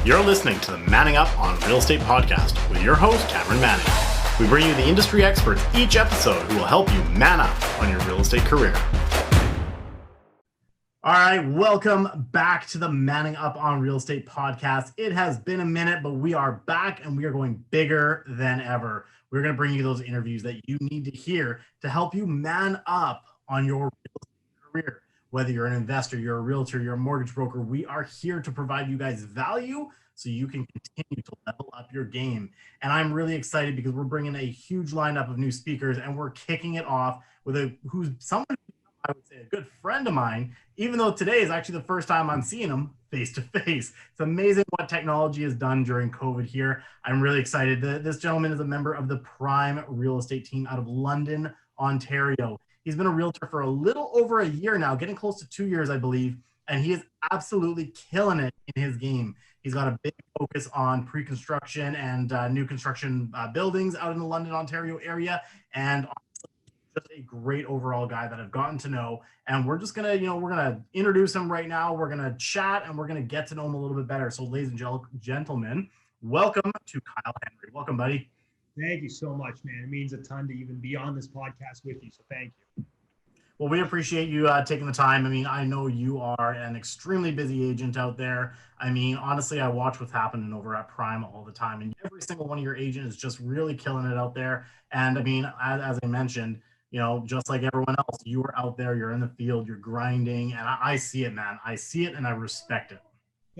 You're listening to the Manning Up on Real Estate podcast with your host, Cameron Manning. We bring you the industry experts each episode who will help you man up on your real estate career. All right, welcome back to the Manning Up on Real Estate podcast. It has been a minute, but we are back and we are going bigger than ever. We're going to bring you those interviews that you need to hear to help you man up on your real estate career. Whether you're an investor, you're a realtor, you're a mortgage broker, we are here to provide you guys value so you can continue to level up your game. And I'm really excited because we're bringing a huge lineup of new speakers and we're kicking it off with who's someone I would say a good friend of mine, even though today is actually the first time I'm seeing him face to face. It's amazing what technology has done during COVID here. I'm really excited. This gentleman is a member of the Prime Real Estate team out of London, Ontario. He's been a realtor for a little over a year now, getting close to 2 years, I believe, and he is absolutely killing it in his game. He's got a big focus on pre-construction and new construction buildings out in the London, Ontario area, and just a great overall guy that I've gotten to know. And we're just gonna, we're gonna introduce him right now. We're gonna chat and we're gonna get to know him a little bit better. So, ladies and gentlemen, welcome to Kyle Henry. Welcome, buddy. Thank you so much, man. It means a ton to even be on this podcast with you. So thank you. Well, we appreciate you taking the time. I mean, I know you are an extremely busy agent out there. I mean, honestly, I watch what's happening over at Prime all the time. And every single one of your agents is just really killing it out there. And I mean, as I mentioned, just like everyone else, you are out there, you're in the field, you're grinding. And I see it, man. I see it and I respect it.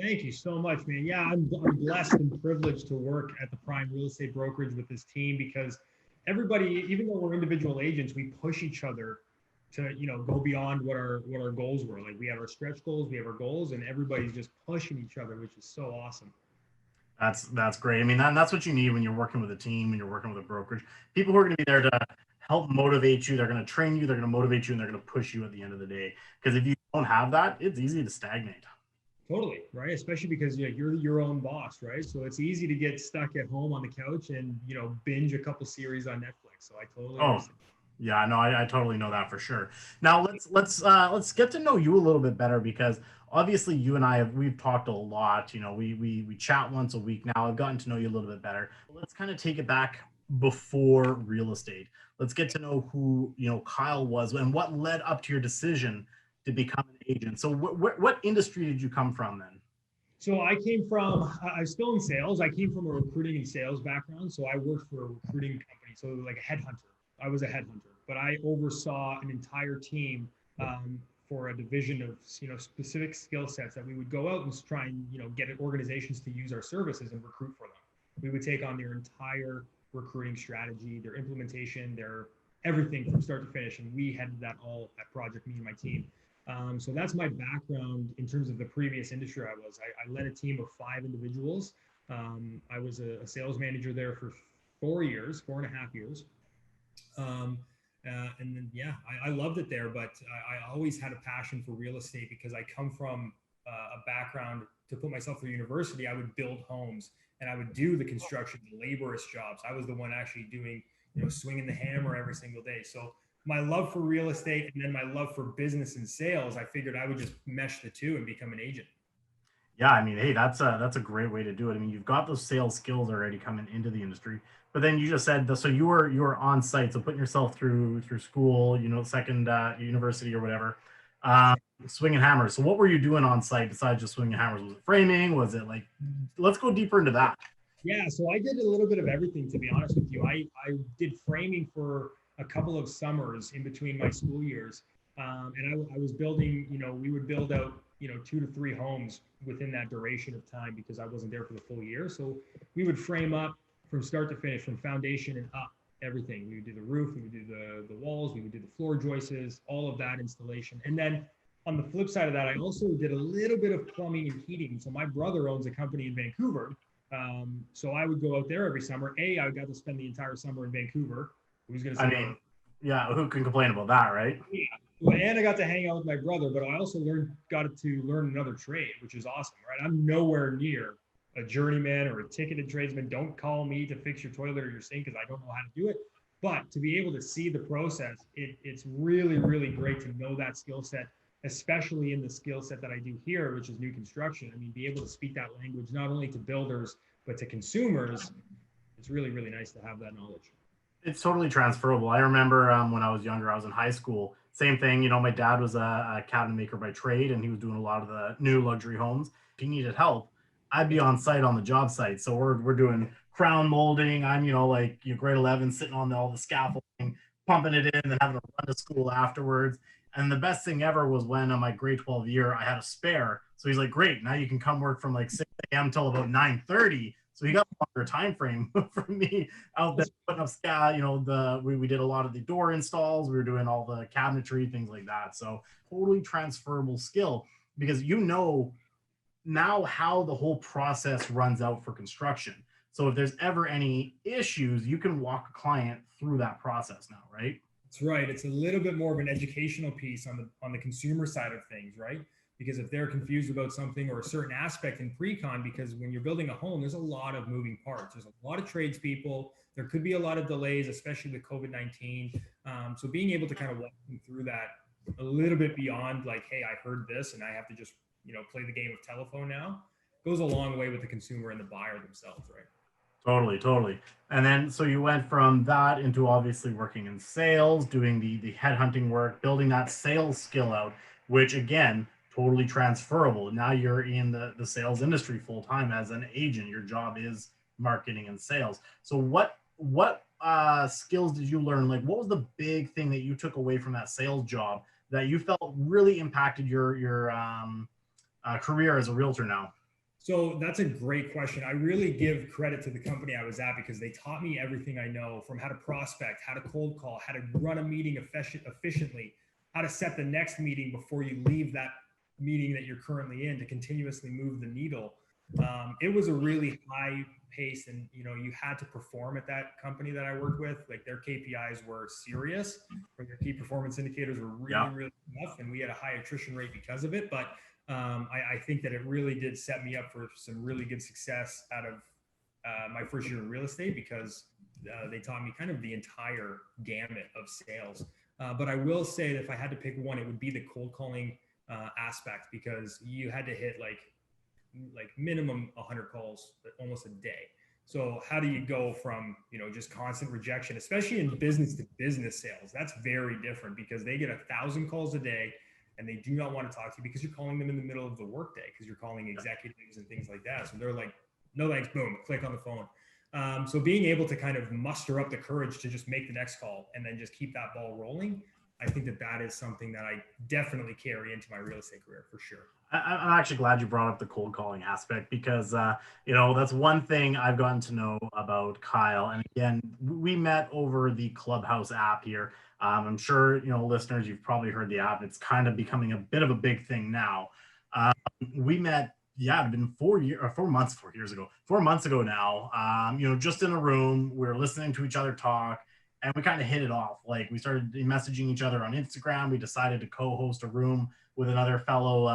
Thank you so much, man. Yeah, I'm blessed and privileged to work at the Prime Real Estate Brokerage with this team because everybody, even though we're individual agents, we push each other to, go beyond what our goals were. Like we have our stretch goals, we have our goals, and everybody's just pushing each other, which is so awesome. That's great. I mean, that's what you need when you're working with a team, when you're working with a brokerage. People who are going to be there to help motivate you. They're going to train you. They're going to motivate you, and they're going to push you at the end of the day. Because if you don't have that, it's easy to stagnate. Totally, right? Especially because you're your own boss, right? So it's easy to get stuck at home on the couch and binge a couple series on Netflix. So I totally understand. Yeah, no, I totally know that for sure. Now let's get to know you a little bit better because obviously you and we've talked a lot. We chat once a week now. I've gotten to know you a little bit better. Let's kind of take it back before real estate. Let's get to know who Kyle was and what led up to your decision to become an agent. So what industry did you come from then? So I was still in sales. I came from a recruiting and sales background. So I worked for a recruiting company. So like a headhunter. I was a headhunter, but I oversaw an entire team for a division of specific skill sets that we would go out and try and get organizations to use our services and recruit for them. We would take on their entire recruiting strategy, their implementation, their everything from start to finish, and we had that project, me and my team. So that's my background in terms of the previous industry I was. I led a team of 5 individuals. I was a sales manager there for 4.5 years. And then, I loved it there, but I always had a passion for real estate because I come from a background to put myself through university. I would build homes and I would do the construction, the laborious jobs. I was the one actually doing, swinging the hammer every single day. So my love for real estate and then my love for business and sales, I figured I would just mesh the two and become an agent. Yeah, I mean, hey, that's a great way to do it. I mean, you've got those sales skills already coming into the industry, but then you just said so you were on site, so putting yourself through school, second university or whatever, swinging hammers. So what were you doing on site besides just swinging hammers? Was it framing? Was it like? Let's go deeper into that. Yeah, so I did a little bit of everything, to be honest with you. I did framing for a couple of summers in between my school years, and I was building. We would build out 2 to 3 homes within that duration of time because I wasn't there for the full year. So we would frame up from start to finish, from foundation and up, everything. We would do the roof, we would do the walls, we would do the floor joists, all of that installation. And then on the flip side of that, I also did a little bit of plumbing and heating. So my brother owns a company in Vancouver. So I would go out there every summer. I got to spend the entire summer in Vancouver. Who's going to say no? Yeah, who can complain about that, right? Yeah. Well, and I got to hang out with my brother, but I also got to learn another trade, which is awesome, right? I'm nowhere near a journeyman or a ticketed tradesman. Don't call me to fix your toilet or your sink because I don't know how to do it. But to be able to see the process, it's really, really great to know that skill set especially in the skill set that I do here, which is new construction. I mean, be able to speak that language, not only to builders, but to consumers. It's really, really nice to have that knowledge. It's totally transferable. I remember when I was younger, I was in high school. Same thing, you know, my dad was a cabinet maker by trade, and he was doing a lot of the new luxury homes. If he needed help, I'd be on site on the job site. So we're doing crown molding. I'm, you know, like grade 11, sitting on all the scaffolding, pumping it in, and then having to run to school afterwards. And the best thing ever was when on my grade 12 year, I had a spare. So he's like, great, now you can come work from like 6 a.m. till about 9:30. So he got a longer time frame for me out there putting up you know, we did a lot of the door installs, we were doing all the cabinetry, things like that. So totally transferable skill, because you know now how the whole process runs out for construction. So if there's ever any issues, you can walk a client through that process now, right? That's right. It's a little bit more of an educational piece on the consumer side of things, right? Because if they're confused about something or a certain aspect in pre-con, because when you're building a home, there's a lot of moving parts. There's a lot of tradespeople. There could be a lot of delays, especially with COVID-19. So being able to kind of walk them through that a little bit beyond like, hey, I heard this and I have to just, you know, play the game of telephone now, goes a long way with the consumer and the buyer themselves, right? Totally. And then, so you went from that into obviously working in sales, doing the headhunting work, building that sales skill out, which again, totally transferable. Now you're in the sales industry full time as an agent. Your job is marketing and sales. So what skills did you learn? Like, what was the big thing that you took away from that sales job that you felt really impacted your career as a realtor now? So that's a great question. I really give credit to the company I was at because they taught me everything I know, from how to prospect, how to cold call, how to run a meeting efficiently, how to set the next meeting before you leave that meeting that you're currently in to continuously move the needle. It was a really high pace, and you know, you had to perform at that company that I worked with. Like, their KPIs were serious, or their key performance indicators were really tough, and we had a high attrition rate because of it. But I think that it really did set me up for some really good success out of my first year in real estate, because they taught me kind of the entire gamut of sales. But I will say that if I had to pick one, it would be the cold calling aspect, because you had to hit like minimum 100 calls almost a day. So how do you go from, you know, just constant rejection, especially in business to business sales? That's very different, because they get 1,000 calls a day and they do not want to talk to you because you're calling them in the middle of the workday, because you're calling executives and things like that. So they're like, no thanks, boom, click on the phone. So being able to kind of muster up the courage to just make the next call and then just keep that ball rolling, I think that that is something that I definitely carry into my real estate career for sure. I'm actually glad you brought up the cold calling aspect, because, you know, that's one thing I've gotten to know about Kyle. And again, we met over the Clubhouse app here. I'm sure, you know, listeners, you've probably heard the app. It's kind of becoming a bit of a big thing now. We met, it'd been 4 years or 4 months, 4 years ago, 4 months ago now, you know, just in a room, we were listening to each other talk, and we kind of hit it off. Like, we started messaging each other on Instagram. We decided to co-host a room with another fellow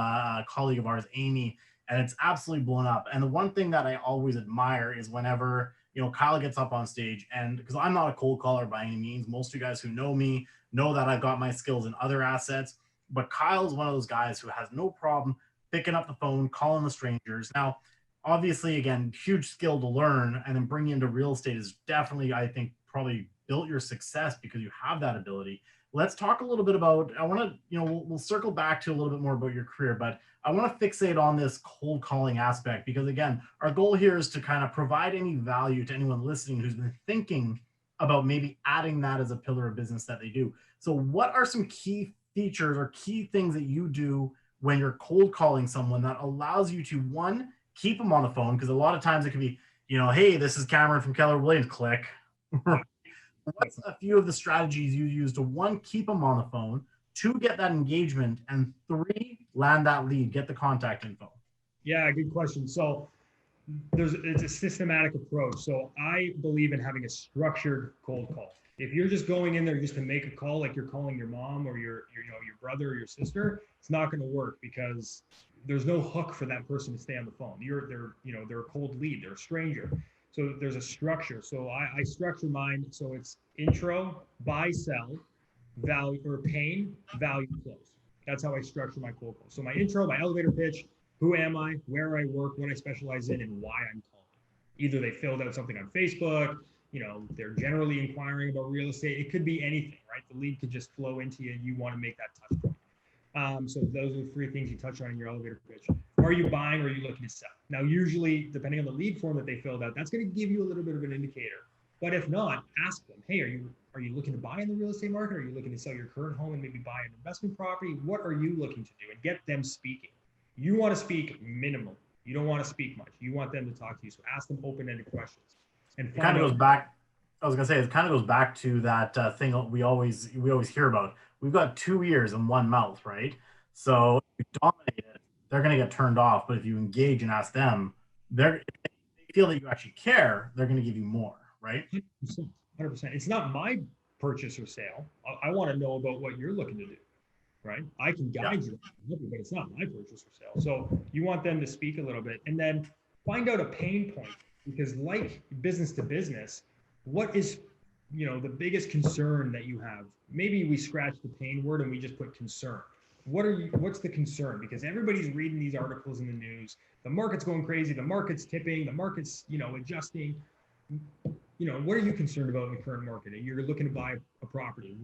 colleague of ours, Amy, and it's absolutely blown up. And the one thing that I always admire is whenever, you know, Kyle gets up on stage, and because I'm not a cold caller by any means, most of you guys who know me know that I've got my skills in other assets, but Kyle's one of those guys who has no problem picking up the phone, calling the strangers. Now, obviously, again, huge skill to learn, and then bringing into real estate is definitely, I think, probably built your success because you have that ability. Let's talk a little bit about, I want to, you know, we'll circle back to a little bit more about your career, but I want to fixate on this cold calling aspect, because again, our goal here is to kind of provide any value to anyone listening who's been thinking about maybe adding that as a pillar of business that they do. So what are some key features or key things that you do when you're cold calling someone that allows you to, one, keep them on the phone? Because a lot of times it can be, you know, hey, this is Cameron from Keller Williams, click. What's a few of the strategies you use to, one, keep them on the phone, two, get that engagement, and three, land that lead, get the contact info? Yeah, good question. So it's a systematic approach. So I believe in having a structured cold call. If you're just going in there just to make a call, like you're calling your mom or your brother or your sister, it's not going to work, because there's no hook for that person to stay on the phone. They're a cold lead, they're a stranger. So there's a structure. So I structure mine so it's intro, buy, sell, value, or pain, value, close. That's how I structure my cold call. So my intro, my elevator pitch, who am I, where I work, what I specialize in, and why I'm calling. Either they filled out something on Facebook, they're generally inquiring about real estate. It could be anything, right? The lead could just flow into you and you want to make that touch point. So those are the three things you touch on in your elevator pitch. Are you buying or are you looking to sell? Now, usually, depending on the lead form that they filled out, that's going to give you a little bit of an indicator. But if not, ask them, hey, are you looking to buy in the real estate market? Are you looking to sell your current home and maybe buy an investment property? What are you looking to do? And get them speaking. You want to speak minimal. You don't want to speak much. You want them to talk to you. So ask them open-ended questions. And it kind of goes back. I was gonna say it kind of goes back to that thing we always hear about. We've got 2 ears and one mouth, right? So if you dominate it, they're gonna get turned off. But if you engage and ask them, if they feel that you actually care, they're gonna give you more, right? 100%. It's not my purchase or sale. I want to know about what you're looking to do, right? I can guide you, but it's not my purchase or sale. So you want them to speak a little bit and then find out a pain point, because like business to business, what is, the biggest concern that you have? Maybe we scratch the pain word and we just put concern. What's the concern? Because everybody's reading these articles in the news. The market's going crazy. The market's tipping. The market's, adjusting. What are you concerned about in the current market? You're looking to buy a property.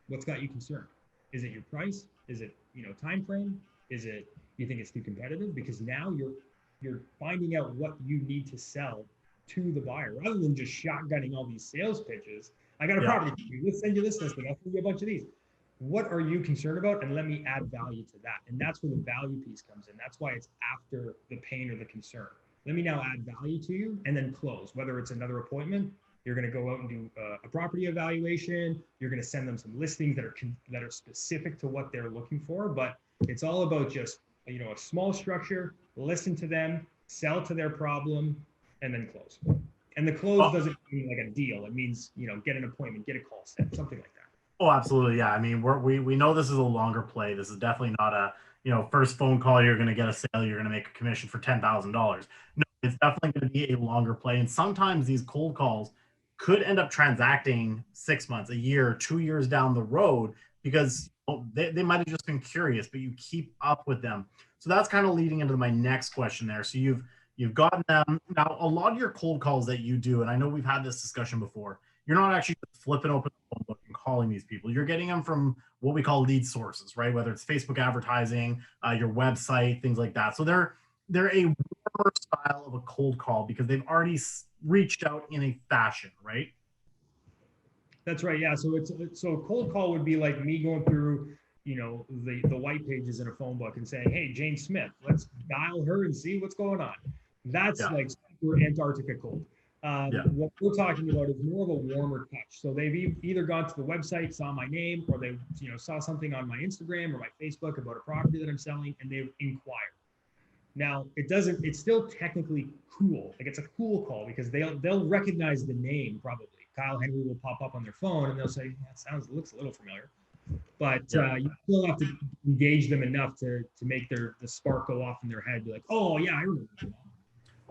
What's got you concerned? Is it your price? Is it, time frame? Is it, you think it's too competitive? Because now you're finding out what you need to sell to the buyer, rather than just shotgunning all these sales pitches. I got a property. Let's send you this listing. I'll send you a bunch of these. What are you concerned about? And let me add value to that. And that's where the value piece comes in. That's why it's after the pain or the concern. Let me now add value to you and then close. Whether it's another appointment, you're going to go out and do a property evaluation. You're going to send them some listings that are specific to what they're looking for. But it's all about just, a small structure, listen to them, sell to their problem, and then close. And the close doesn't mean like a deal. It means, get an appointment, get a call set, something like that. Oh, absolutely. Yeah. I mean, we know this is a longer play. This is definitely not a, first phone call, you're going to get a sale, you're going to make a commission for $10,000. No, it's definitely going to be a longer play. And sometimes these cold calls could end up transacting 6 months, a year, 2 years down the road, because they might have just been curious, but you keep up with them. So that's kind of leading into my next question there. So you've gotten them. Now, a lot of your cold calls that you do, and I know we've had this discussion before, you're not actually flipping open the phone book and calling these people. You're getting them from what we call lead sources, right? Whether it's Facebook advertising, your website, things like that. So they're a warmer style of a cold call because they've already reached out in a fashion, right? That's right. Yeah. So a cold call would be like me going through, the white pages in a phone book and saying, hey, Jane Smith, let's dial her and see what's going on. That's like super Antarctica cold. What we're talking about is more of a warmer touch. So they've either gone to the website, saw my name, or they saw something on my Instagram or my Facebook about a property that I'm selling, and they've inquired. Now it's still technically cool. Like it's a cool call because they'll recognize the name probably. Kyle Henry will pop up on their phone and they'll say, that looks a little familiar. But you still have to engage them enough to make the spark go off in their head. Be like, oh yeah, I remember that.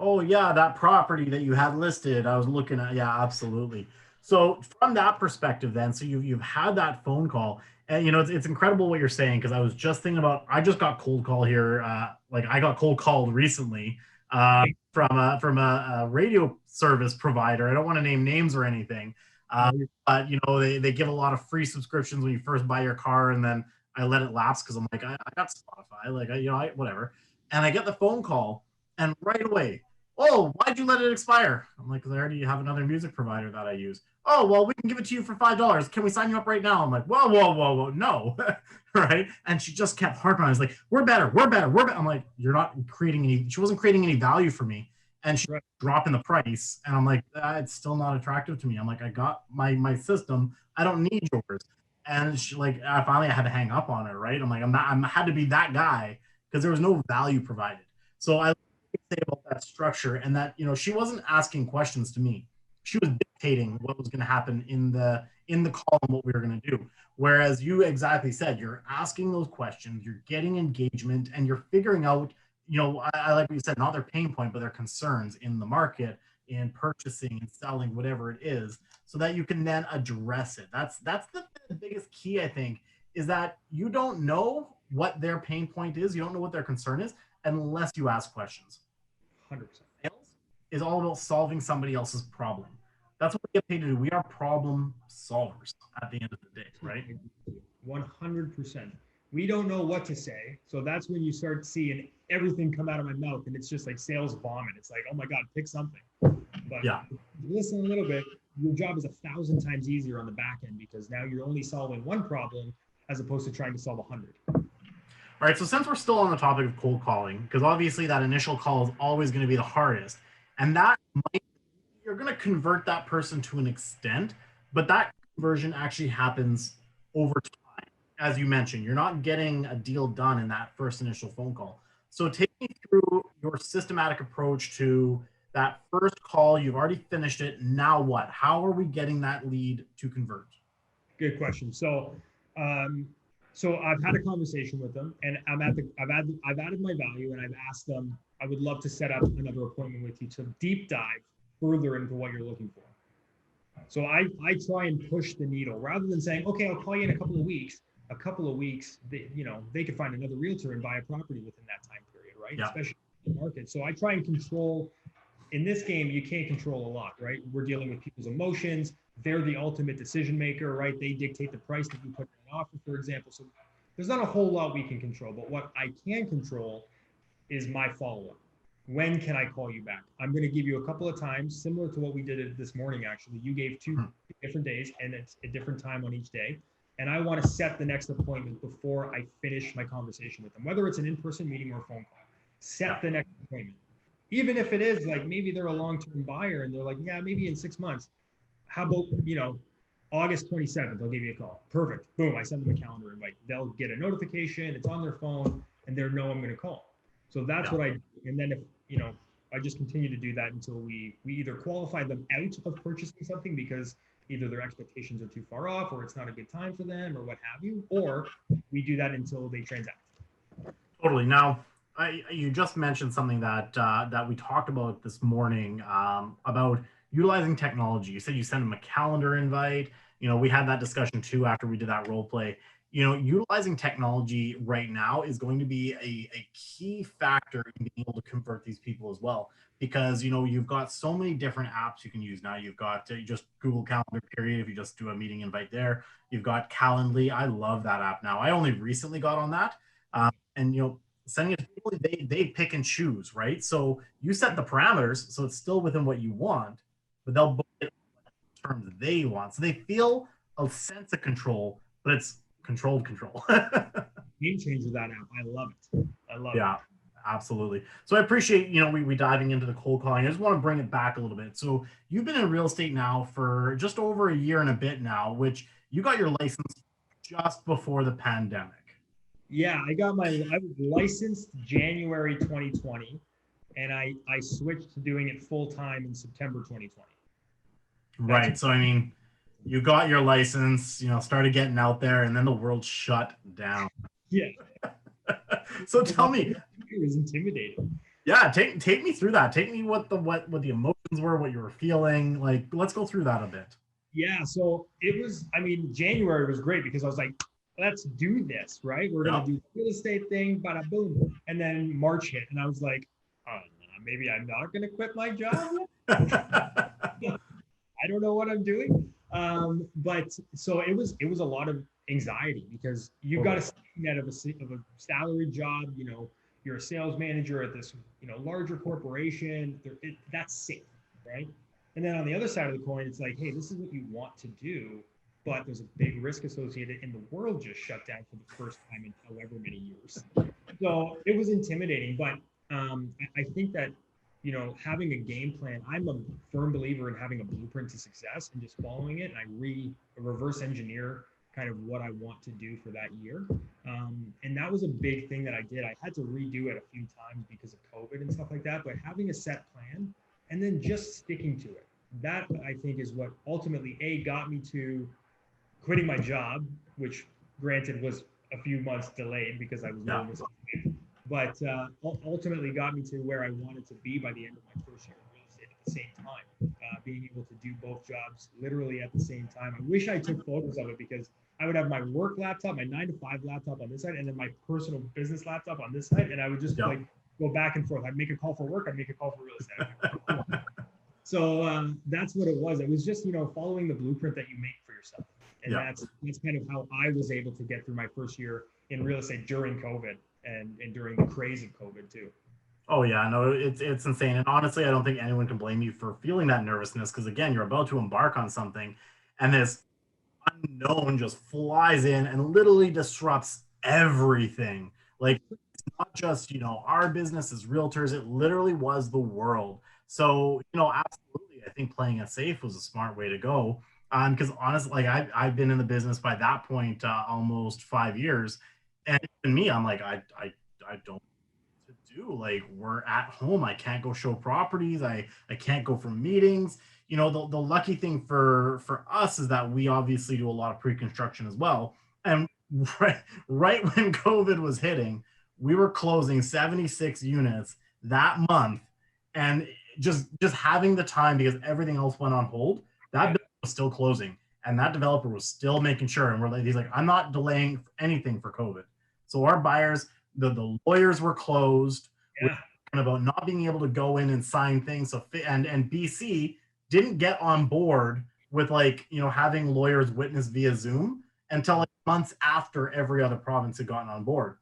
Oh yeah, that property that you had listed, I was looking at. Yeah, absolutely. So from that perspective, then, so you've had that phone call, and it's incredible what you're saying, because I was just thinking about, I just got cold call here. Like I got cold called recently from a radio service provider. I don't want to name names or anything, but they give a lot of free subscriptions when you first buy your car, and then I let it lapse because I'm like, I got Spotify, like whatever, and I get the phone call, and right away, oh, why'd you let it expire? I'm like, because I already have another music provider that I use. Oh, well, we can give it to you for $5. Can we sign you up right now? I'm like, whoa, no. Right? And she just kept harping on it. I was like, we're better. I'm like, you're not creating any, she wasn't creating any value for me. And she dropping the price. And I'm like, it's still not attractive to me. I'm like, I got my system. I don't need yours. And she I finally had to hang up on her, right? I'm like, I had to be that guy because there was no value provided. So I say about that structure, and that she wasn't asking questions to me, she was dictating what was going to happen in the call and what we were going to do. Whereas you exactly said, you're asking those questions, you're getting engagement, and you're figuring out, I like what you said, not their pain point, but their concerns in the market, in purchasing and selling, whatever it is, so that you can then address it. That's the biggest key, I think, is that you don't know what their pain point is. You don't know what their concern is unless you ask questions. 100%. Sales is all about solving somebody else's problem. That's what we get paid to do. We are problem solvers at the end of the day, right? 100%. We don't know what to say. So that's when you start seeing everything come out of my mouth and it's just like sales vomit. It's like, oh my God, pick something. But yeah, listen a little bit, your job is 1,000 times easier on the back end because now you're only solving one problem as opposed to trying to solve 100. All right. So since we're still on the topic of cold calling, because obviously that initial call is always going to be the hardest, and that might, you're going to convert that person to an extent, but that conversion actually happens over time. As you mentioned, you're not getting a deal done in that first initial phone call. So take me through your systematic approach to that first call. You've already finished it. Now what? How are we getting that lead to convert? Good question. So I've had a conversation with them, and I've added my value, and I've asked them. I would love to set up another appointment with you to deep dive further into what you're looking for. So I try and push the needle rather than saying, okay, I'll call you in a couple of weeks. A couple of weeks, they could find another realtor and buy a property within that time period, right? Yeah. Especially in the market. So I try and control. In this game, you can't control a lot, right? We're dealing with people's emotions. They're the ultimate decision maker, right? They dictate the price that you put in an offer, for example. So there's not a whole lot we can control, but what I can control is my follow-up. When can I call you back? I'm going to give you a couple of times, similar to what we did this morning, actually. You gave two different days, and it's a different time on each day. And I want to set the next appointment before I finish my conversation with them, whether it's an in-person meeting or a phone call. Set the next appointment. Even if it is like maybe they're a long-term buyer and they're like, yeah, maybe in 6 months. How about, August 27th, I'll give you a call. Perfect. Boom. I send them a calendar invite. They'll get a notification. It's on their phone and they know I'm going to call. So that's what I do. And then if, I just continue to do that until we either qualify them out of purchasing something because either their expectations are too far off or it's not a good time for them or what have you, or we do that until they transact. Totally. Now, you just mentioned something that we talked about this morning about utilizing technology. You said you sent them a calendar invite. We had that discussion too after we did that role play. Utilizing technology right now is going to be a key factor in being able to convert these people as well. Because, you've got so many different apps you can use now. You've got just Google Calendar, period. If you just do a meeting invite there, you've got Calendly. I love that app now. I only recently got on that. And, sending it to people, they pick and choose, right? So you set the parameters, so it's still within what you want, but they'll book it in terms they want. So they feel a sense of control, but it's controlled control. Game changer, that app. I love it. I love it. Yeah, absolutely. So I appreciate, we diving into the cold calling. I just want to bring it back a little bit. So you've been in real estate now for just over a year and a bit now, which you got your license just before the pandemic. Yeah, I was licensed January 2020, and I switched to doing it full time in September 2020. Right. So, you got your license, started getting out there, and then the world shut down. Yeah. So tell me. It was intimidating. Yeah, take me through that. Take me what the emotions were, what you were feeling. Like, let's go through that a bit. Yeah. So it was, January was great because I was like, let's do this, right? We're going to do the real estate thing, bada boom. And then March hit, and I was like, oh, maybe I'm not going to quit my job. I don't know what I'm doing. But so it was a lot of anxiety because you've got a safety net of a salary job. You're a sales manager at this, larger corporation. That's safe, right? And then on the other side of the coin, it's like, hey, this is what you want to do, but there's a big risk associated, and the world just shut down for the first time in however many years. So it was intimidating, but I think that, having a game plan, I'm a firm believer in having a blueprint to success and just following it. And I reverse engineer kind of what I want to do for that year. And that was a big thing that I did. I had to redo it a few times because of COVID and stuff like that, but having a set plan and then just sticking to it. That I think is what ultimately got me to quitting my job, which granted was a few months delayed because I was nervous. But ultimately got me to where I wanted to be by the end of my first year of real estate at the same time, being able to do both jobs literally at the same time. I wish I took photos of it because I would have my work laptop, my 9 to 5 laptop on this side, and then my personal business laptop on this side. And I would just like go back and forth. I'd make a call for work. I'd make a call for real estate. So that's what it was. It was just, following the blueprint that you make for yourself. And that's kind of how I was able to get through my first year in real estate during COVID and during the craze of COVID too. Oh yeah, no, it's insane. And honestly, I don't think anyone can blame you for feeling that nervousness because again, you're about to embark on something and this unknown just flies in and literally disrupts everything. Like it's not just, our business as realtors, it literally was the world. So, absolutely, I think playing it safe was a smart way to go. Because honestly, like I've been in the business by that point almost 5 years, and even me, I'm like, I don't know what to do. Like we're at home, I can't go show properties, I can't go for meetings. The lucky thing for us is that we obviously do a lot of pre-construction as well, and right when COVID was hitting, we were closing 76 units that month, and just having the time because everything else went on hold. That building was still closing, and that developer was still making sure. And he's like, I'm not delaying anything for COVID. So our buyers, the lawyers were closed. Yeah. We're about not being able to go in and sign things. So and BC didn't get on board with having lawyers witness via Zoom until months after every other province had gotten on board.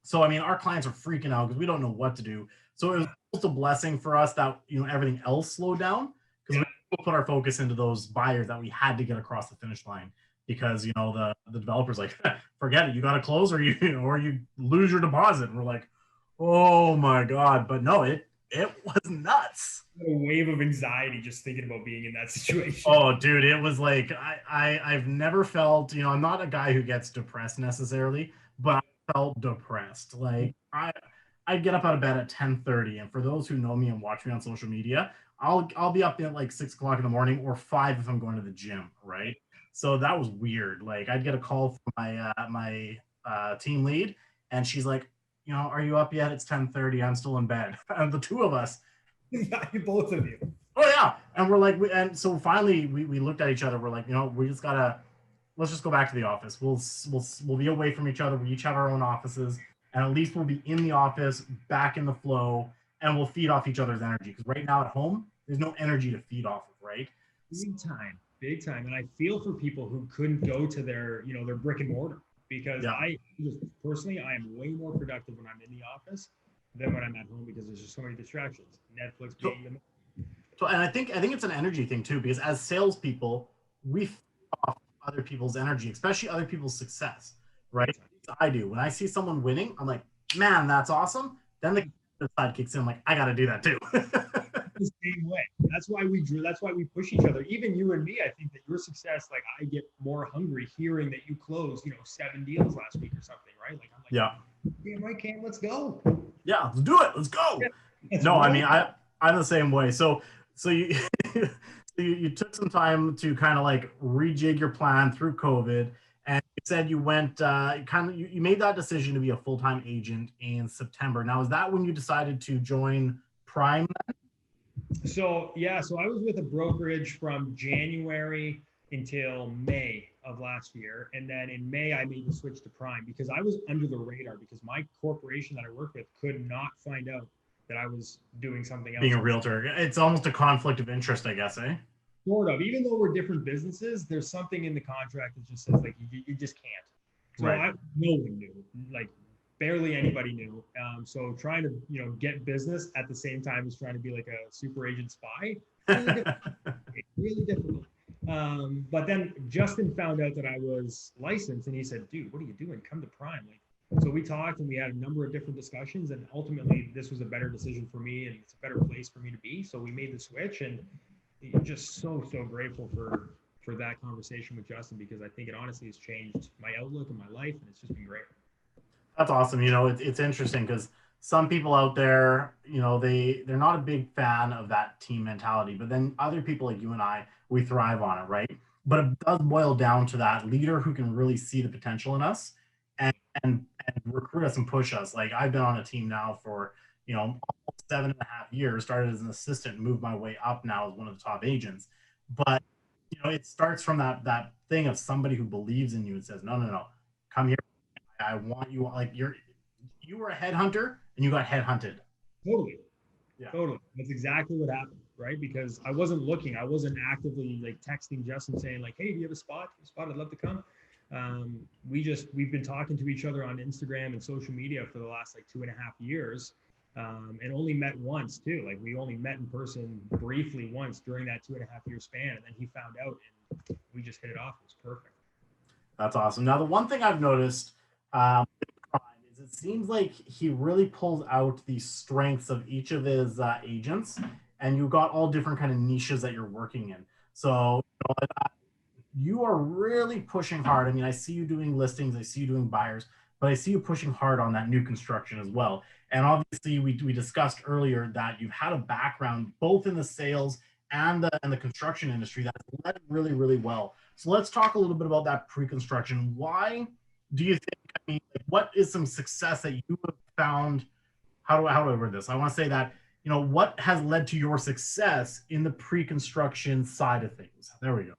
So I mean, our clients are freaking out because we don't know what to do. So it was almost a blessing for us that everything else slowed down because we put our focus into those buyers that we had to get across the finish line because the developers like forget it, you got to close or you lose your deposit. And we're like, oh my god! But no, it was nuts. A wave of anxiety just thinking about being in that situation. Oh, dude, it was like I've never felt. I'm not a guy who gets depressed necessarily, but I felt depressed. Like I'd get up out of bed at 10:30, and for those who know me and watch me on social media, I'll be up at like 6 o'clock in the morning or 5 if I'm going to the gym, right? So that was weird. Like I'd get a call from my team lead, and she's like, are you up yet? It's 10:30. I'm still in bed. And the two of us, both of you. Oh yeah, and we're like, and so finally we looked at each other. We're like, we just gotta let's just go back to the office. We'll be away from each other. We each have our own offices, and at least we'll be in the office, back in the flow, and we'll feed off each other's energy. Because right now at home, there's no energy to feed off of, right? Big time. And I feel for people who couldn't go to their brick and mortar because I just personally, I am way more productive when I'm in the office than when I'm at home because there's just so many distractions. Netflix being So, and I think it's an energy thing too, because as salespeople, we feed off other people's energy, especially other people's success, right? I do. When I see someone winning, I'm like, man, that's awesome. Then the side kicks in, I'm like, I got to do that too. The same way. That's why we push each other. Even you and me, I think that your success, like I get more hungry hearing that you closed, 7 deals last week or something, right? Like I'm like, yeah, right, Cam, let's go. Yeah, let's do it. Let's go. Yeah, no, I mean, I'm the same way. So you you took some time to kind of like rejig your plan through COVID, and you said you went you made that decision to be a full-time agent in September. Now, is that when you decided to join Prime? So I was with a brokerage from January until May of last year. And then in May, I made the switch to Prime because I was under the radar because my corporation that I work with could not find out that I was doing something else. Being a realtor. It's almost a conflict of interest, I guess, eh? Sort of. Even though we're different businesses, there's something in the contract that just says like you just can't. So right. No one knew. Like barely anybody knew. So trying to, get business at the same time as trying to be like a super agent spy, really difficult. But then Justin found out that I was licensed and he said, dude, what are you doing? Come to Prime. So we talked and we had a number of different discussions and ultimately this was a better decision for me and it's a better place for me to be. So we made the switch and just so grateful for that conversation with Justin because I think it honestly has changed my outlook and my life and it's just been great. That's awesome. It's interesting because some people out there, they're not a big fan of that team mentality, but then other people like you and I, we thrive on it, right? But it does boil down to that leader who can really see the potential in us and recruit us and push us. Like I've been on a team now for almost 7.5 years, started as an assistant, moved my way up now as one of the top agents. But, it starts from that thing of somebody who believes in you and says, no, no, no, come here. I want you, like you were a headhunter and you got headhunted. Totally. Yeah. Totally. That's exactly what happened, right? Because I wasn't looking. I wasn't actively like texting Justin saying like, hey, do you have a spot? I'd love to come. We've been talking to each other on Instagram and social media for the last like 2.5 years, and only met once too. Like we only met in person briefly once during that 2.5 year span. And then he found out and we just hit it off. It was perfect. That's awesome. Now, the one thing I've noticed is it seems like he really pulls out the strengths of each of his agents, and you've got all different kind of niches that you're working in. So you are really pushing hard. I mean, I see you doing listings, I see you doing buyers, but I see you pushing hard on that new construction as well. And obviously, we discussed earlier that you've had a background both in the sales and the construction industry that's led really, really well. So let's talk a little bit about that pre-construction. Why do you think, I mean, what is some success that you have found? How do I word this? I want to say that, what has led to your success in the pre-construction side of things? There we go.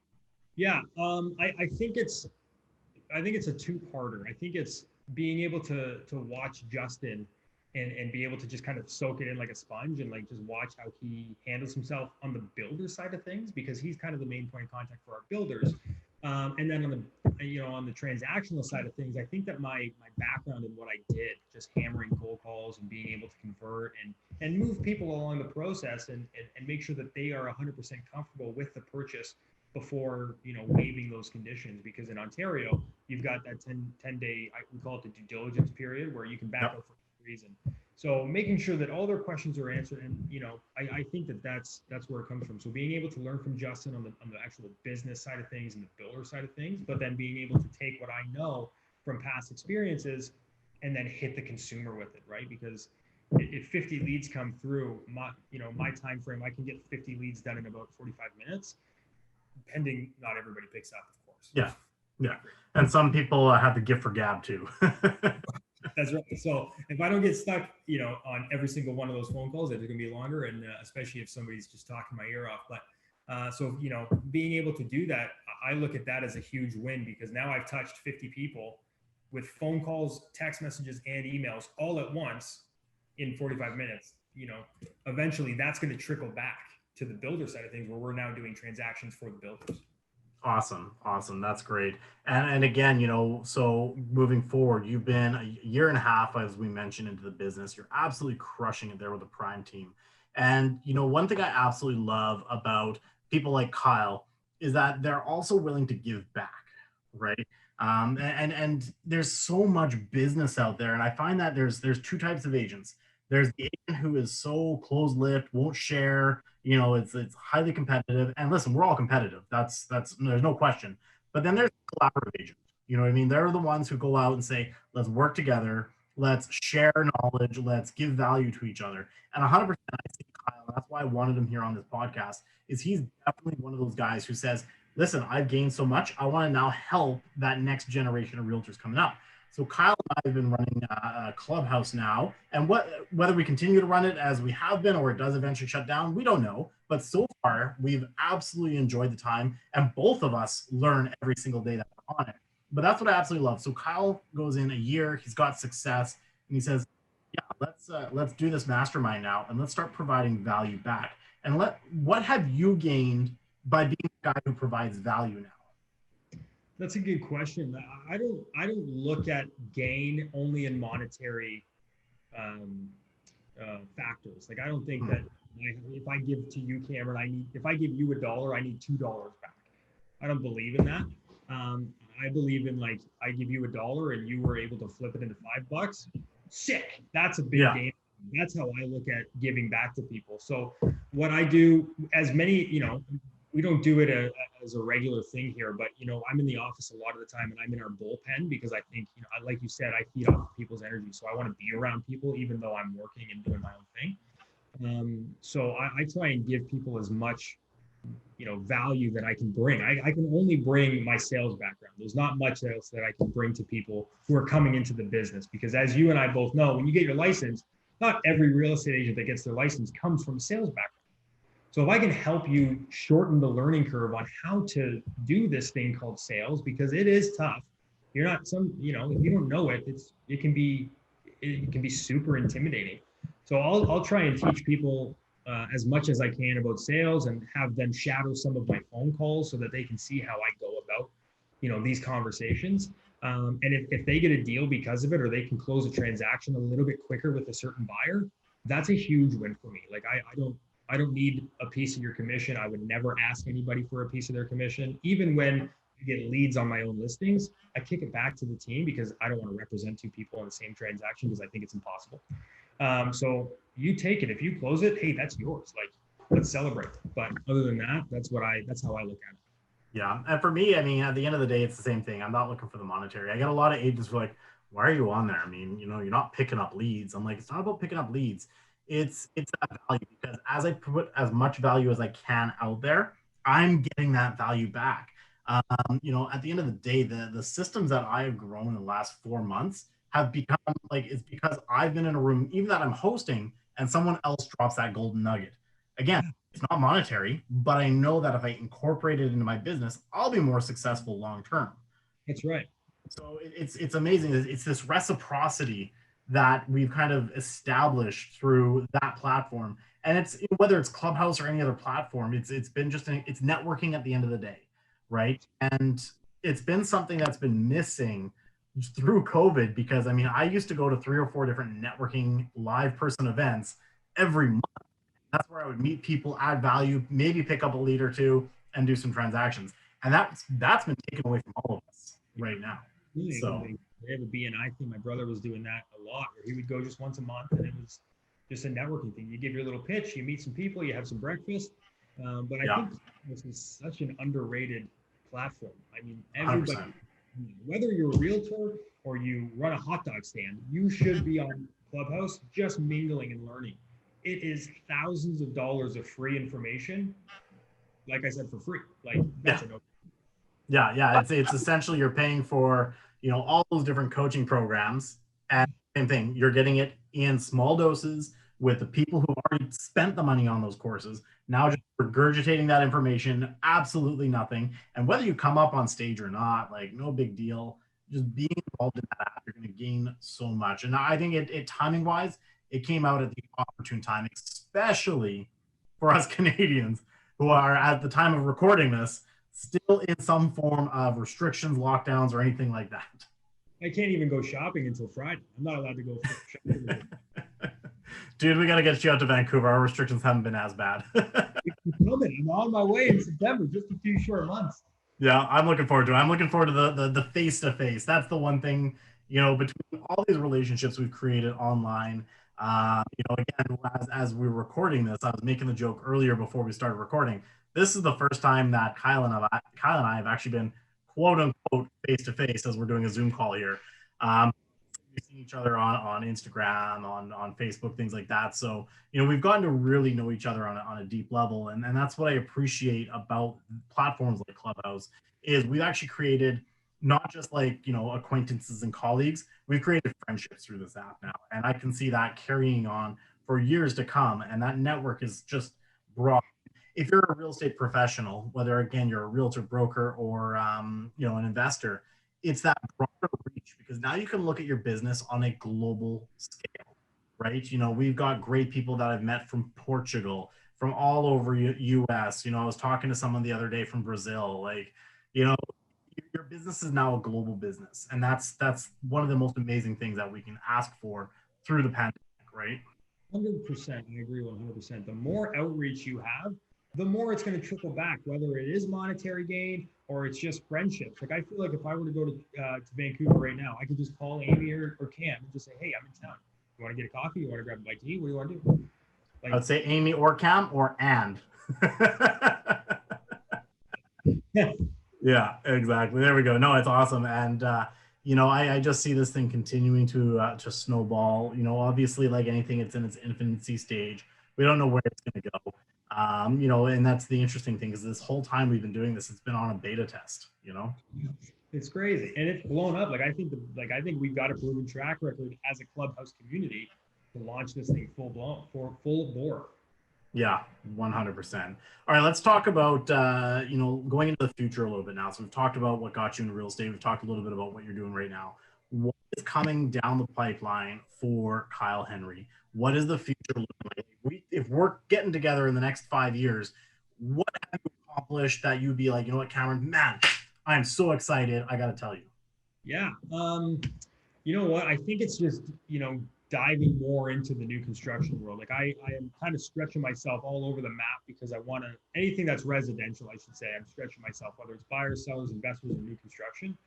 Yeah, I think it's a two-parter. I think it's being able to watch Justin and be able to just kind of soak it in like a sponge and like just watch how he handles himself on the builder side of things, because he's kind of the main point of contact for our builders. And then on the transactional side of things, I think that my background in what I did, just hammering cold calls and being able to convert and move people along the process and make sure that they are 100% comfortable with the purchase before waiving those conditions, because in Ontario you've got that 10 day, we call it the due diligence period, where you can back out for any reason. So making sure that all their questions are answered, and I think that's where it comes from. So being able to learn from Justin on the actual business side of things and the builder side of things, but then being able to take what I know from past experiences and then hit the consumer with it, right? Because if 50 leads come through, my time frame, I can get 50 leads done in about 45 minutes. Pending not everybody picks up, of course. Yeah. And some people have the gift for gab too. That's right. So if I don't get stuck, on every single one of those phone calls, it's going to be longer, and especially if somebody's just talking my ear off. But so being able to do that, I look at that as a huge win, because now I've touched 50 people with phone calls, text messages, and emails all at once in 45 minutes. Eventually that's going to trickle back to the builder side of things, where we're now doing transactions for the builders. Awesome. That's great. And again, so moving forward, you've been a year and a half, as we mentioned, into the business. You're absolutely crushing it there with the Prime team. And, one thing I absolutely love about people like Kyle is that they're also willing to give back, right? And there's so much business out there. And I find that there's two types of agents. There's the agent who is so close-lipped, won't share, it's highly competitive. And listen, we're all competitive. That's there's no question. But then there's collaborative agents. You know what I mean? They're the ones who go out and say, let's work together, let's share knowledge, let's give value to each other. And 100%, I see Kyle, and that's why I wanted him here on this podcast, is he's definitely one of those guys who says, listen, I've gained so much, I want to now help that next generation of realtors coming up. So Kyle and I have been running a clubhouse now, and whether we continue to run it as we have been or it does eventually shut down, we don't know. But so far, we've absolutely enjoyed the time, and both of us learn every single day that we're on it. But that's what I absolutely love. So Kyle goes in a year, he's got success, and he says, yeah, let's do this mastermind now, and let's start providing value back. And what have you gained by being the guy who provides value now? That's a good question. I don't look at gain only in monetary factors. Like I don't think that if I give to you, Cameron, if I give you $1, I need $2 back. I don't believe in that. I believe in like I give you $1 and you were able to flip it into $5. Sick. That's a big gain. That's how I look at giving back to people. So what I do, as many, we don't do it as a regular thing here, but I'm in the office a lot of the time, and I'm in our bullpen because I think, like you said, I feed off people's energy. So I want to be around people, even though I'm working and doing my own thing. So I try and give people as much, value that I can bring. I can only bring my sales background. There's not much else that I can bring to people who are coming into the business, because as you and I both know, when you get your license, not every real estate agent that gets their license comes from a sales background. So if I can help you shorten the learning curve on how to do this thing called sales, because it is tough. You're not if you don't know it, it can be super intimidating. So I'll try and teach people as much as I can about sales and have them shadow some of my phone calls so that they can see how I go about, these conversations. And if they get a deal because of it, or they can close a transaction a little bit quicker with a certain buyer, that's a huge win for me. Like I don't need a piece of your commission. I would never ask anybody for a piece of their commission. Even when I get leads on my own listings, I kick it back to the team because I don't want to represent two people in the same transaction because I think it's impossible. So you take it. If you close it, hey, that's yours. Like, let's celebrate. But other than that, that's how I look at it. Yeah. And for me, I mean, at the end of the day, it's the same thing. I'm not looking for the monetary. I got a lot of agents who are like, why are you on there? I mean, you're not picking up leads. I'm like, it's not about picking up leads. It's that value, because as I put as much value as I can out there, I'm getting that value back. At the end of the day, the systems that I have grown in the last 4 months have become like, it's because I've been in a room, even that I'm hosting, and someone else drops that golden nugget. Again, it's not monetary, but I know that if I incorporate it into my business, I'll be more successful long term. That's right. So it's amazing. It's this reciprocity that we've kind of established through that platform, and it's whether it's Clubhouse or any other platform. It's been it's networking at the end of the day, right? And it's been something that's been missing through COVID, because I mean, I used to go to 3 or 4 different networking live person events every month. That's where I would meet people, add value, maybe pick up a lead or two, and do some transactions. And that's been taken away from all of us right now. So they have a BNI thing. My brother was doing that a lot, where he would go just once a month, and it was just a networking thing. You give your little pitch, you meet some people, you have some breakfast. But I think this is such an underrated platform. I mean, everybody, 100%. whether you're a realtor or you run a hot dog stand, you should be on Clubhouse just mingling and learning. It is thousands of dollars of free information. Like I said, for free. Like that's a no. Yeah. It's essentially you're paying for, all those different coaching programs, and same thing, you're getting it in small doses with the people who already spent the money on those courses. Now just regurgitating that information, absolutely nothing. And whether you come up on stage or not, like, no big deal. Just being involved in that app, you're going to gain so much. And I think it timing wise, it came out at the opportune time, especially for us Canadians who are, at the time of recording this, still in some form of restrictions, lockdowns, or anything like that. I can't even go shopping until Friday. I'm not allowed to go shopping. Dude, we got to get you out to Vancouver. Our restrictions haven't been as bad. I'm on my way in September, just a few short months. Yeah, I'm looking forward to it. I'm looking forward to the face-to-face. That's the one thing, between all these relationships we've created online. Again, as we were recording this, I was making the joke earlier before we started recording. This is the first time that Kyle and I have actually been quote unquote face-to-face, as we're doing a Zoom call here. We've seen each other on Instagram, on Facebook, things like that. So, we've gotten to really know each other on a deep level. And that's what I appreciate about platforms like Clubhouse, is we've actually created not just like, acquaintances and colleagues, we've created friendships through this app now. And I can see that carrying on for years to come. And that network is just broad. If you're a real estate professional, whether again, you're a realtor, broker, or, an investor, it's that broader reach, because now you can look at your business on a global scale, right? We've got great people that I've met from Portugal, from all over US. I was talking to someone the other day from Brazil. Like, your business is now a global business, and that's one of the most amazing things that we can ask for through the pandemic, right? 100%. I agree 100%. The more outreach you have, the more it's going to trickle back, whether it is monetary gain or it's just friendships. Like, I feel like if I were to go to Vancouver right now, I could just call Amy or Cam and just say, hey, I'm in town. You want to get a coffee? You want to grab a bite to eat? What do you want to do? Like, I would say Amy or Cam or and. Yeah, exactly. There we go. No, it's awesome. And, I just see this thing continuing to snowball. Obviously, like anything, it's in its infancy stage. We don't know where it's going to go. And that's the interesting thing, is this whole time we've been doing this, it's been on a beta test, It's crazy. And it's blown up. I think we've got a proven track record as a Clubhouse community launch this thing full blown, for full bore. Yeah, 100%. All right, let's talk about going into the future a little bit now. So we've talked about what got you into real estate. We've talked a little bit about what you're doing right now. What is coming down the pipeline for Kyle Henry? What is the future looking like? If we're getting together in the next 5 years, what have you accomplished that you'd be like, you know what, Cameron, man, I am so excited. I got to tell you. Yeah. You know what? I think it's just, diving more into the new construction world. Like I am kind of stretching myself all over the map because I want to, anything that's residential, I should say, I'm stretching myself, whether it's buyers, sellers, investors, or new construction.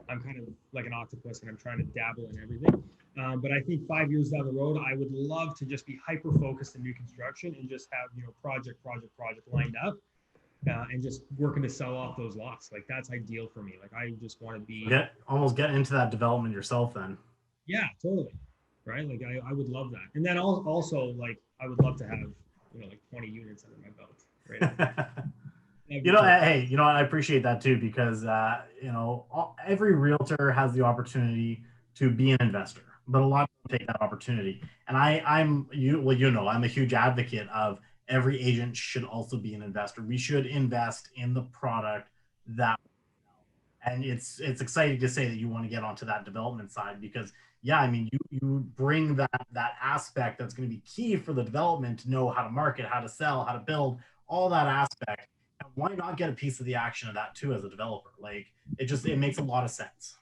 I'm kind of like an octopus and I'm trying to dabble in everything. But I think 5 years down the road, I would love to just be hyper-focused in new construction and just have, project lined up. And just working to sell off those lots. Like that's ideal for me. Like I just want to be almost get into that development yourself then. Yeah, totally. Right. Like I would love that. And then also like I would love to have, like 20 units under my belt. Right. Hey, I appreciate that too, because every realtor has the opportunity to be an investor, but a lot of them take that opportunity. And I'm a huge advocate of every agent should also be an investor. We should invest in the product that, and it's exciting to say that you want to get onto that development side because you bring that aspect that's going to be key for the development to know how to market, how to sell, how to build, all that aspect. And why not get a piece of the action of that too as a developer? Like it makes a lot of sense.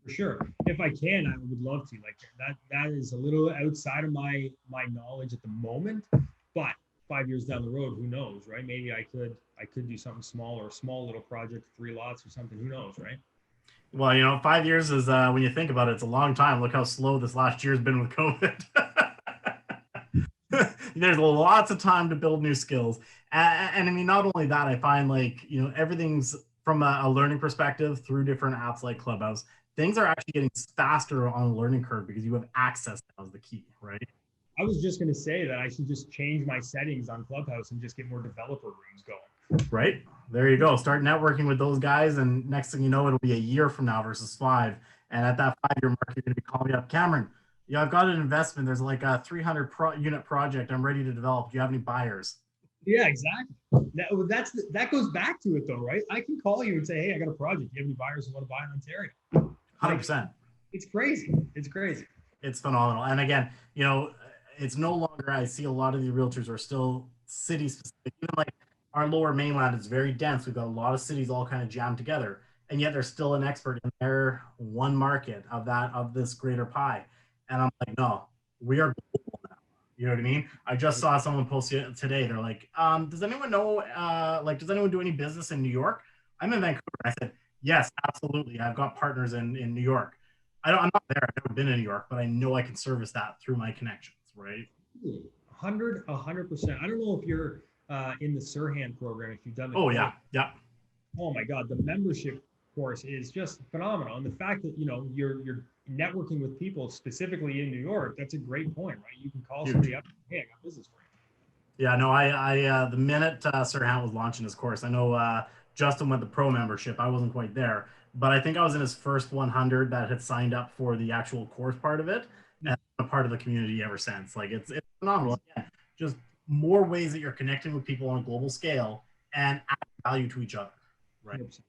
For sure. If I can, I would love to. Like that is a little outside of my knowledge at the moment, but 5 years down the road, who knows, right? Maybe I could do something small or a small little project, 3 lots or something. Who knows, right? Well, 5 years is when you think about it, it's a long time. Look how slow this last year's been with COVID. There's lots of time to build new skills. And I mean, not only that, I find everything's from a learning perspective through different apps like Clubhouse. Things are actually getting faster on the learning curve because you have access now is the key, right? I was just going to say that I should just change my settings on Clubhouse and just get more developer rooms going. Right. There you go. Start networking with those guys. And next thing you know, it'll be a year from now versus 5. And at that 5-year mark, you're going to be calling me up, Cameron. Yeah, I've got an investment. There's like a 300 unit project I'm ready to develop. Do you have any buyers? Yeah, exactly. That goes back to it though, right? I can call you and say, hey, I got a project. Do you have any buyers who want to buy in Ontario? 100%. It's crazy. It's crazy. It's phenomenal. And again, it's no longer, I see a lot of the realtors are still city specific. Even like our lower mainland is very dense. We've got a lot of cities all kind of jammed together. And yet there's still an expert in their one market of this greater pie. And I'm like, no, we are global now. You know what I mean? I just saw someone post it today. They're like, does anyone know, does anyone do any business in New York? I'm in Vancouver. I said, yes, absolutely. I've got partners in New York. I'm not there. I've never been in New York, but I know I can service that through my connections, right? 100%. I don't know if you're in the Sirhan program, if you've done it. Oh, yeah. Yeah. Oh my God. The membership course is just phenomenal. And the fact that, you're networking with people specifically in New York, that's a great point, right? You can call somebody up, hey, I got business for you. Yeah, no, I the minute Sirhan was launching his course, I know Justin went the pro membership. I wasn't quite there, but I think I was in his first 100 that had signed up for the actual course part of it, and a part of the community ever since. Like it's phenomenal. Again, just more ways that you're connecting with people on a global scale and add value to each other, right? 100%.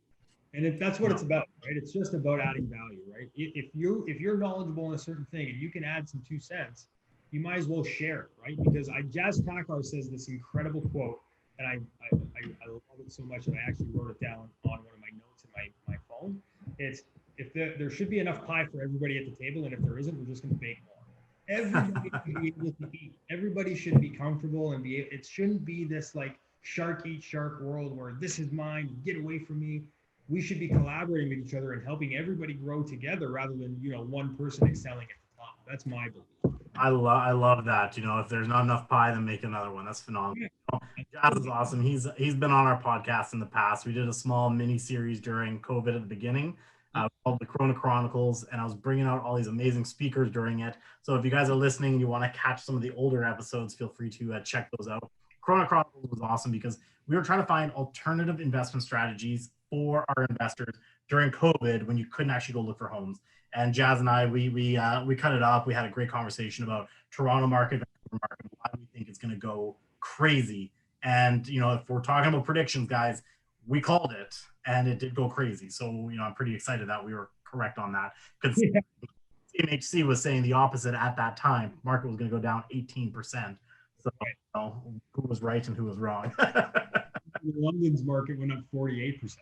And that's what it's about, right? It's just about adding value, right? If you're knowledgeable in a certain thing and you can add some 2 cents, you might as well share it, right? Because Jazz Takar says this incredible quote, and I love it so much that I actually wrote it down on one of my notes in my phone. It's if there should be enough pie for everybody at the table, and if there isn't, we're just going to bake more. Everybody should be able to eat. Everybody should be comfortable and it shouldn't be this like shark eat shark world where this is mine, get away from me. We should be collaborating with each other and helping everybody grow together rather than, one person excelling at the top. That's my belief. I love that. If there's not enough pie, then make another one. That's phenomenal. Yeah. Jazz is awesome. He's been on our podcast in the past. We did a small mini series during COVID at the beginning called the Corona Chronicles, and I was bringing out all these amazing speakers during it. So if you guys are listening and you want to catch some of the older episodes, feel free to check those out. Corona Chronicles was awesome because we were trying to find alternative investment strategies for our investors during COVID when you couldn't actually go look for homes. And Jazz and I, we cut it up. We had a great conversation about Toronto market, Vancouver market, why we think it's going to go crazy. And, if we're talking about predictions, guys, we called it and it did go crazy. So, I'm pretty excited that we were correct on that, because CMHC was saying the opposite at that time. Market was going to go down 18%. So, who was right and who was wrong? London's market went up 48%.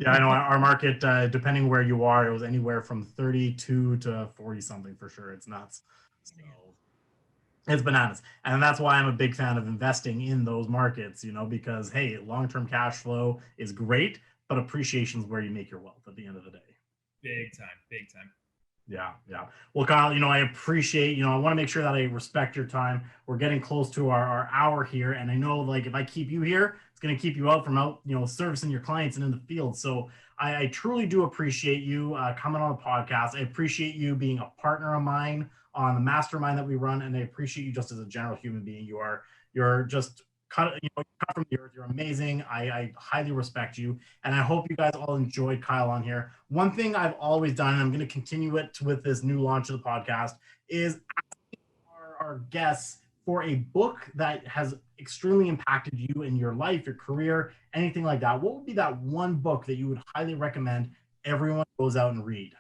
Yeah, I know our market, depending where you are, it was anywhere from 32 to 40 something for sure. It's nuts. So it's bananas. And that's why I'm a big fan of investing in those markets, because hey, long-term cash flow is great, but appreciation is where you make your wealth at the end of the day. Big time. Yeah. Well, Kyle, I appreciate, I want to make sure that I respect your time. We're getting close to our hour here. And I know, like, if I keep you here, it's going to keep you out from servicing your clients and in the field. So I truly do appreciate you coming on the podcast. I appreciate you being a partner of mine on the mastermind that we run. And I appreciate you just as a general human being. You're just cut from the earth. You're amazing. I highly respect you. And I hope you guys all enjoyed Kyle on here. One thing I've always done, and I'm going to continue it with this new launch of the podcast, is asking our guests for a book that has extremely impacted you in your life, your career, anything like that. What would be that one book that you would highly recommend everyone goes out and read?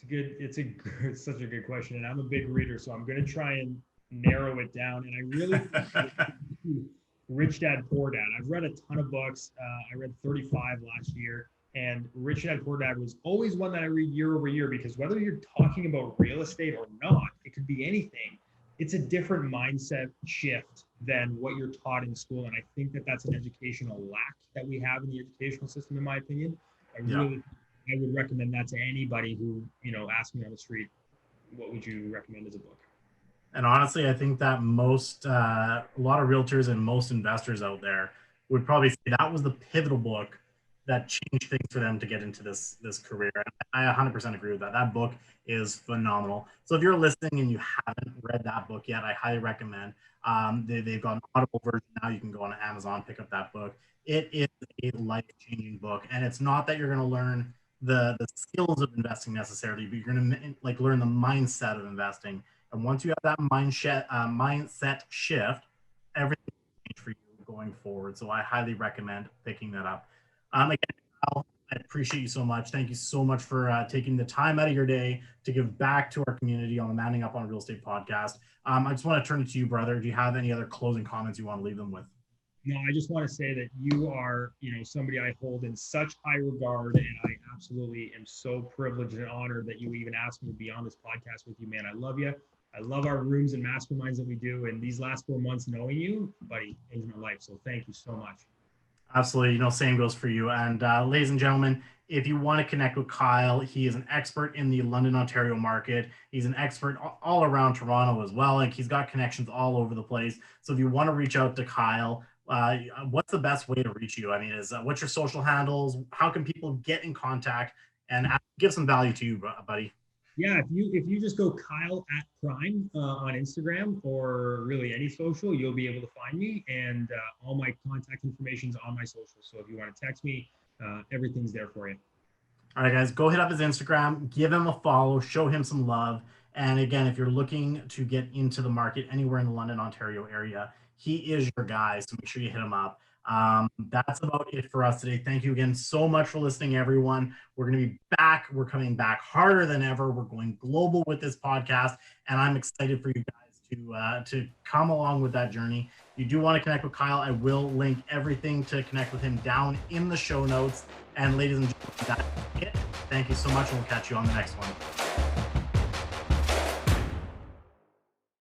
It's such a good question. And I'm a big reader, so I'm going to try and narrow it down. And I really Rich Dad, Poor Dad. I've read a ton of books. I read 35 last year, and Rich Dad, Poor Dad was always one that I read year over year, because whether you're talking about real estate or not, it could be anything. It's a different mindset shift than what you're taught in school. And I think that that's an educational lack that we have in the educational system, in my opinion. I would recommend that to anybody who, asks me on the street, what would you recommend as a book? And honestly, I think that a lot of realtors and most investors out there would probably say that was the pivotal book that changed things for them to get into this career. And I 100% agree with that. That book is phenomenal. So if you're listening and you haven't read that book yet, I highly recommend. They've got an Audible version now. You can go on Amazon, pick up that book. It is a life-changing book. And it's not that you're going to learn the skills of investing necessarily, but you're going to learn the mindset of investing. And once you have that mindset shift, everything will change for you going forward. So I highly recommend picking that up. Again, Kyle, I appreciate you so much. Thank you so much for taking the time out of your day to give back to our community on the Manning Up on Real Estate podcast. I just want to turn it to you, brother. Do you have any other closing comments you want to leave them with? No, I just want to say that you are, somebody I hold in such high regard, and I absolutely am so privileged and honored that you even asked me to be on this podcast with you, man. I love you. I love our rooms and masterminds that we do. And these last 4 months knowing you, buddy, changed my life. So thank you so much. Absolutely. Same goes for you. And ladies and gentlemen, if you want to connect with Kyle, he is an expert in the London, Ontario market. He's an expert all around Toronto as well. Like, he's got connections all over the place. So if you want to reach out to Kyle, what's the best way to reach you? I mean, what's your social handles? How can people get in contact and give some value to you, buddy? Yeah, if you just go Kyle at Prime on Instagram or really any social, you'll be able to find me, and all my contact information is on my social. So if you want to text me, everything's there for you. All right, guys, go hit up his Instagram, give him a follow, show him some love. And again, if you're looking to get into the market anywhere in the London, Ontario area, he is your guy. So make sure you hit him up. That's about it for us today. Thank you again so much for listening, everyone. We're going to be back. We're coming back harder than ever. We're going global with this podcast, and I'm excited for you guys to come along with that journey. If you do want to connect with Kyle, I will link everything to connect with him down in the show notes. And ladies and gentlemen, that's it. Thank you so much, and we'll catch you on the next one.